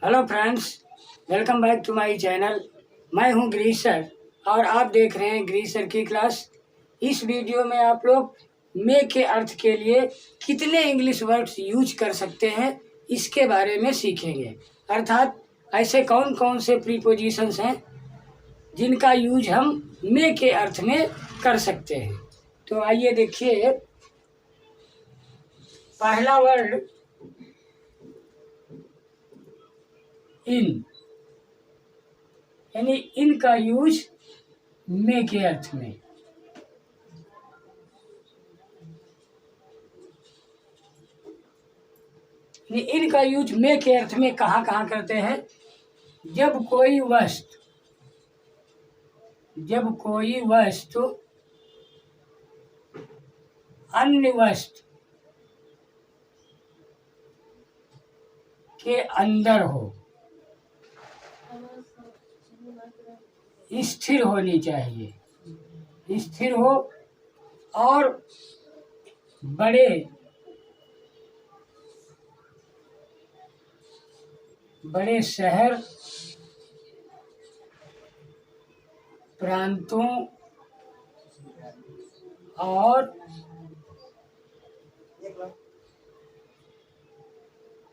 Hello friends, welcome back to my channel. मैं हूं Girish sir और आप देख रहे हैं गिरीश सर की क्लास। इस वीडियो में आप लोग मे के अर्थ के लिए कितने इंग्लिश वर्ड्स यूज कर सकते हैं इसके बारे में सीखेंगे। अर्थात ऐसे कौन कौन से प्रीपोजिशंस हैं जिनका यूज हम मे के अर्थ में कर सकते हैं। तो आइए देखिए, पहला वर्ड इन, यानी इन का यूज मे के अर्थ में। इन का यूज मे के अर्थ में कहाँ कहाँ करते हैं? जब कोई वस्तु अन्य वस्तु के अंदर हो, स्थिर होनी चाहिए, स्थिर हो और बड़े शहर, प्रांतों और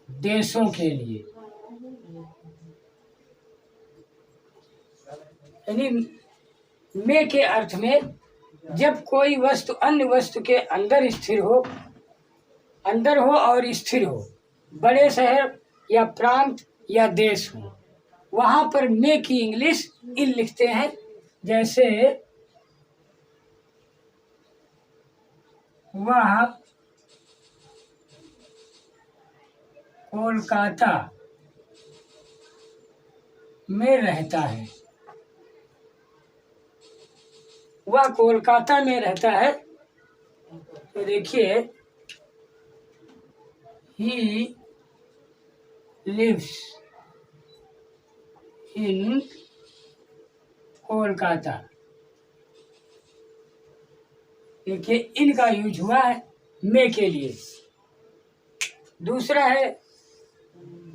देशों के लिए, यानी मे के अर्थ में जब कोई वस्तु अन्य वस्तु के अंदर स्थिर हो, अंदर हो और स्थिर हो, बड़े शहर या प्रांत या देश हो, वहां पर मे की इंग्लिश इन लिखते हैं। जैसे वह कोलकाता में रहता है, वह कोलकाता में रहता है। तो देखिए, ही लिव्स इन कोलकाता। देखिए, इनका यूज हुआ है मे के लिए। दूसरा है,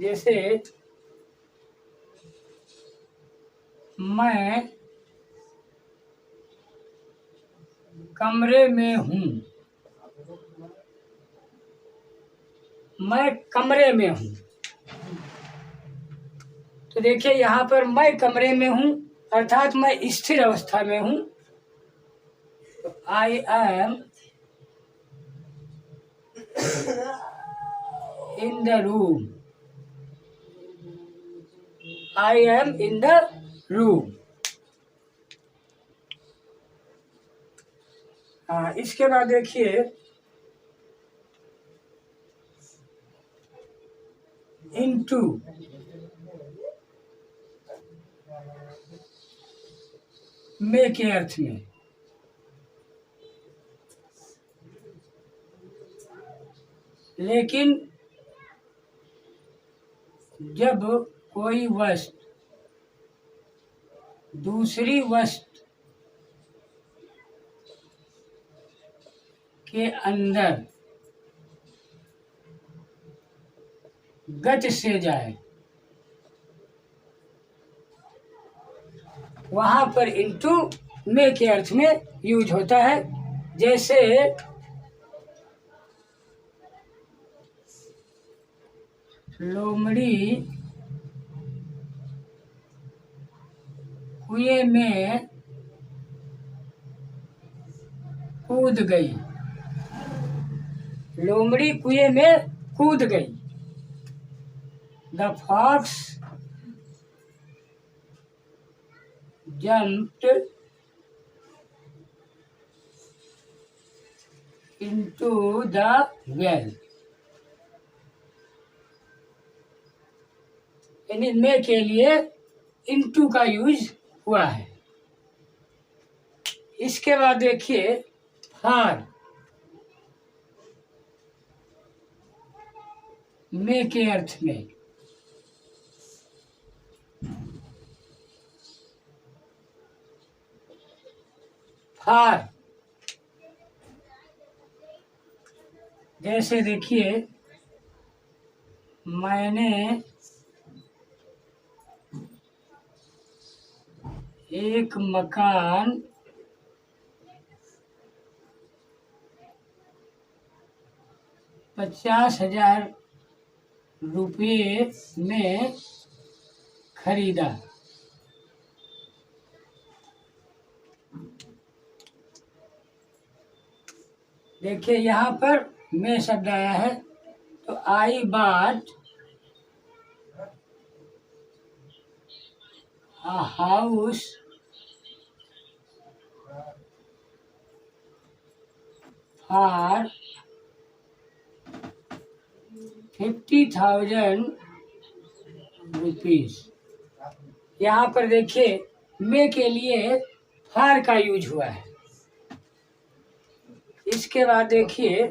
जैसे मैं कमरे में हूँ, मैं कमरे में हूँ। तो देखिए, यहाँ पर मैं कमरे में हूँ अर्थात मैं स्थिर अवस्था में हूँ। I am in the room, I am in the room. हाँ, इसके बाद देखिए, इनटू, मे के अर्थ में। लेकिन जब कोई वस्तु दूसरी वस्तु के अंदर गति से जाए, वहां पर इनटू मे के अर्थ में यूज होता है। जैसे लोमड़ी कुएं में कूद गई, लोमड़ी कुएं में कूद गई। The fox jumped into the well। यानी मे के लिए इनटू का यूज हुआ है। इसके बाद देखिए, फार, मे के अर्थ में। फार, जैसे देखिए, मैंने एक मकान ₹50,000 में खरीदा। देखिए यहाँ पर मैं शब्द आया है, तो I bought a house for ₹50,000। यहाँ पर देखिए मे के लिए फार का यूज हुआ है। इसके बाद देखिए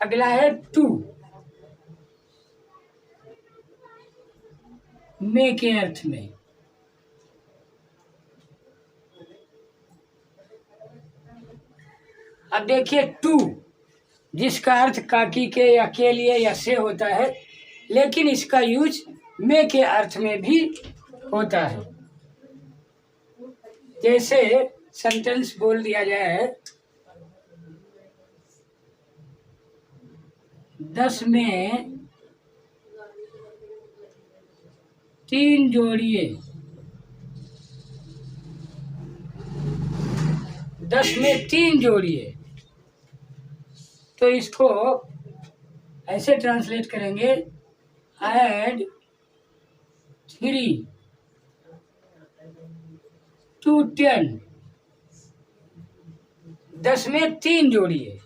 अगला है टू, मे के अर्थ में। अब देखिए टू, जिसका अर्थ काकी के या के लिए या से होता है, लेकिन इसका यूज मे के अर्थ में भी होता है। जैसे सेंटेंस बोल दिया जाए 10 में 3 जोड़िए। 10 में 3 जोड़िए, तो इसको ऐसे ट्रांसलेट करेंगे, ऐड 3 to 10। 10 में 3 जोड़िए।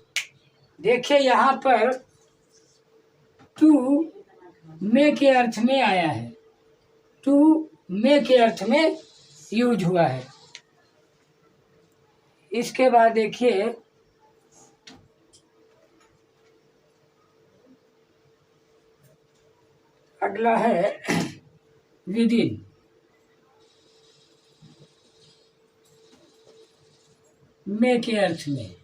देखिए यहाँ पर टू मे के अर्थ में आया है, टू मे के अर्थ में यूज हुआ है। इसके बाद देखिए अगला है विद इन। मे के अर्थ में।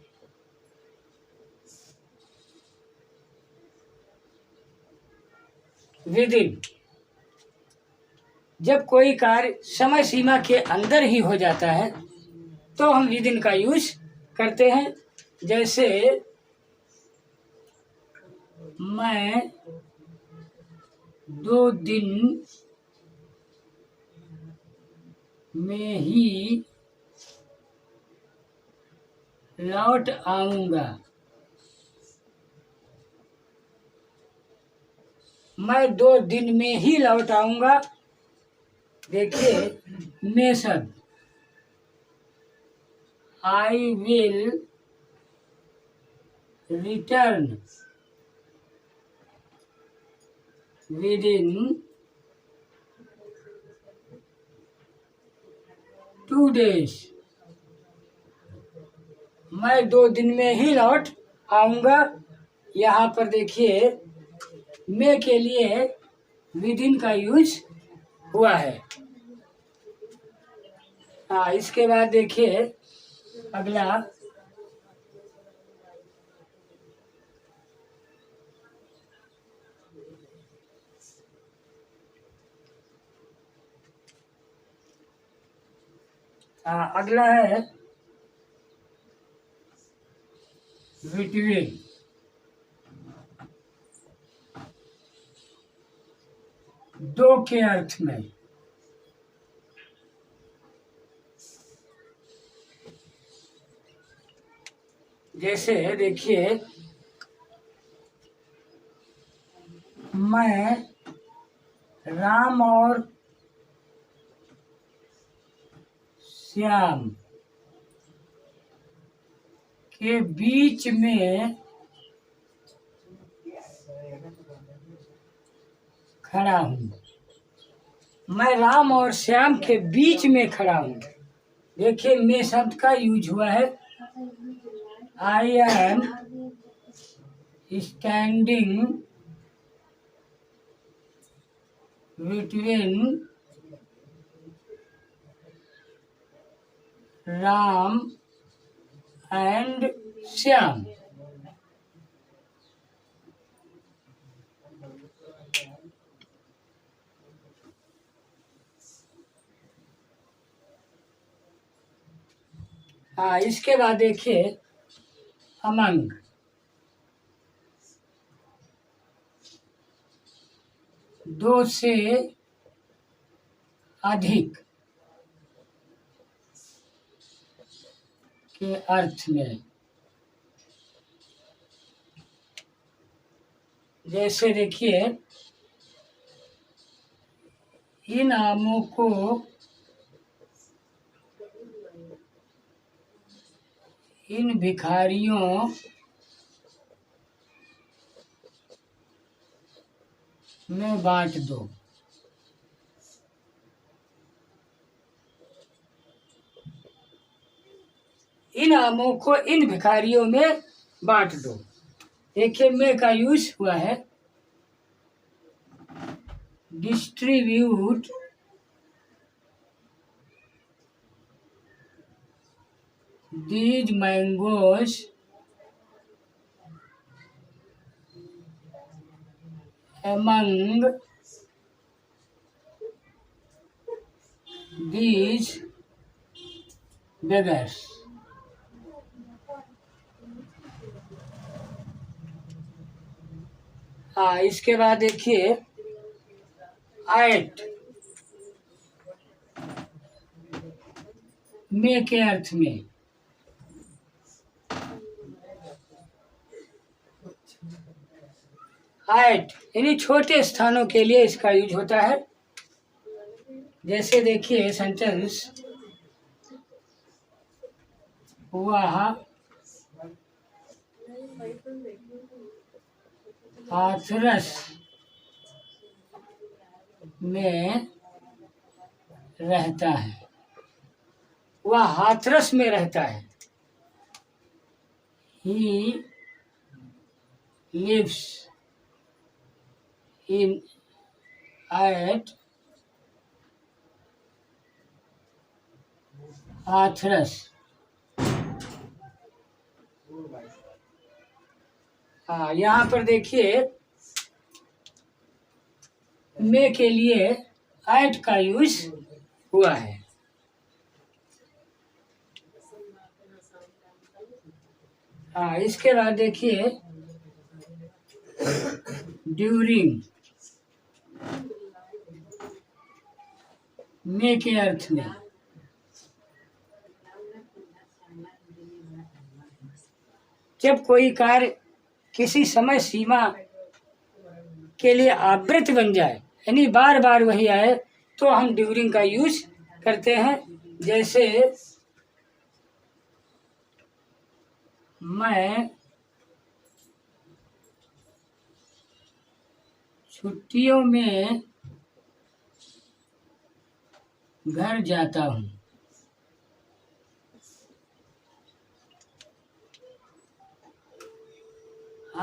विद इन, जब कोई कार्य समय सीमा के अंदर ही हो जाता है तो हम विद इन का यूज करते हैं। जैसे मैं 2 दिन में ही लौट आऊंगा। मैं 2 दिन में ही लौट आऊंगा। देखिए मैं शब्द, I will return with in 2 days। मैं 2 दिन में ही लौट आऊंगा। यहाँ पर देखिए मे के लिए विद इन का यूज हुआ है। हाँ, इसके बाद देखिए अगला अगला है बिटवीन। दो के अर्थ में। जैसे देखिए मैं राम और श्याम के बीच में खड़ा हूँ। मैं राम और श्याम के बीच में खड़ा हूँ। देखिए मैं शब्द का यूज हुआ है। I am standing between Ram and Shyam. हाँ, इसके बाद देखिए अमंग, दो से अधिक के अर्थ में। जैसे देखिए इन आमों को इन भिखारियों में बांट दो। इन आमों को इन भिखारियों में बांट दो। देखिए में का यूज हुआ है, distribute these mangoes among these beggars। हाँ, इसके बाद देखिए आयत में के अर्थ में। आयत यानी छोटे स्थानों के लिए इसका यूज होता है। जैसे देखिए सेंटेंस, वह हाथरस में रहता है। वह हाथरस में रहता है। He lives in at Hathras. हाँ, यहाँ पर देखिए में के लिए एट का यूज हुआ है। हाँ, इसके बाद देखिए ड्यूरिंग में के अर्थ में। जब कोई कार्य किसी समय सीमा के लिए आवृत्त बन जाए, यानी बार बार वही आए, तो हम ड्यूरिंग का यूज करते हैं। जैसे मैं छुट्टियों में घर जाता हूँ।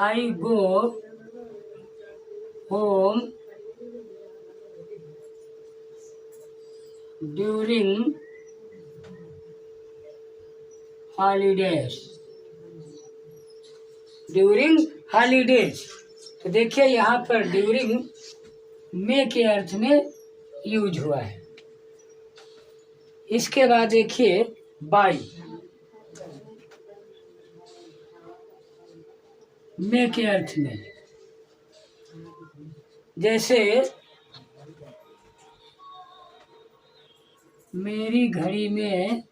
I go home during holidays। During holidays. तो देखिए यहाँ पर ड्यूरिंग में के अर्थ में यूज हुआ है। इसके बाद देखिए बाई में के अर्थ में। जैसे मेरी घड़ी में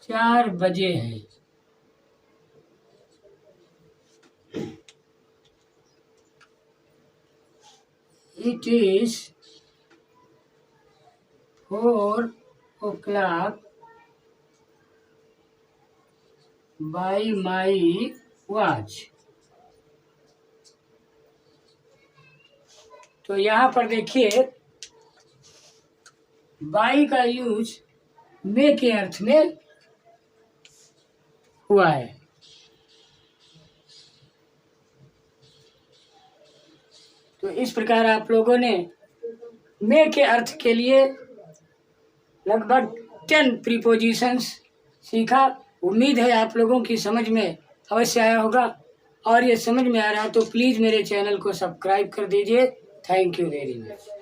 4 बजे हैं। It is 4 o'clock by my watch। तो यहाँ पर देखिए बाई का यूज में के अर्थ में हुआ है। तो इस प्रकार आप लोगों ने में के अर्थ के लिए लगभग 10 प्रीपोजिशंस सीखा। उम्मीद है आप लोगों की समझ में अवश्य आया होगा, और ये समझ में आ रहा है तो प्लीज़ मेरे चैनल को सब्सक्राइब कर दीजिए। Thank you very much.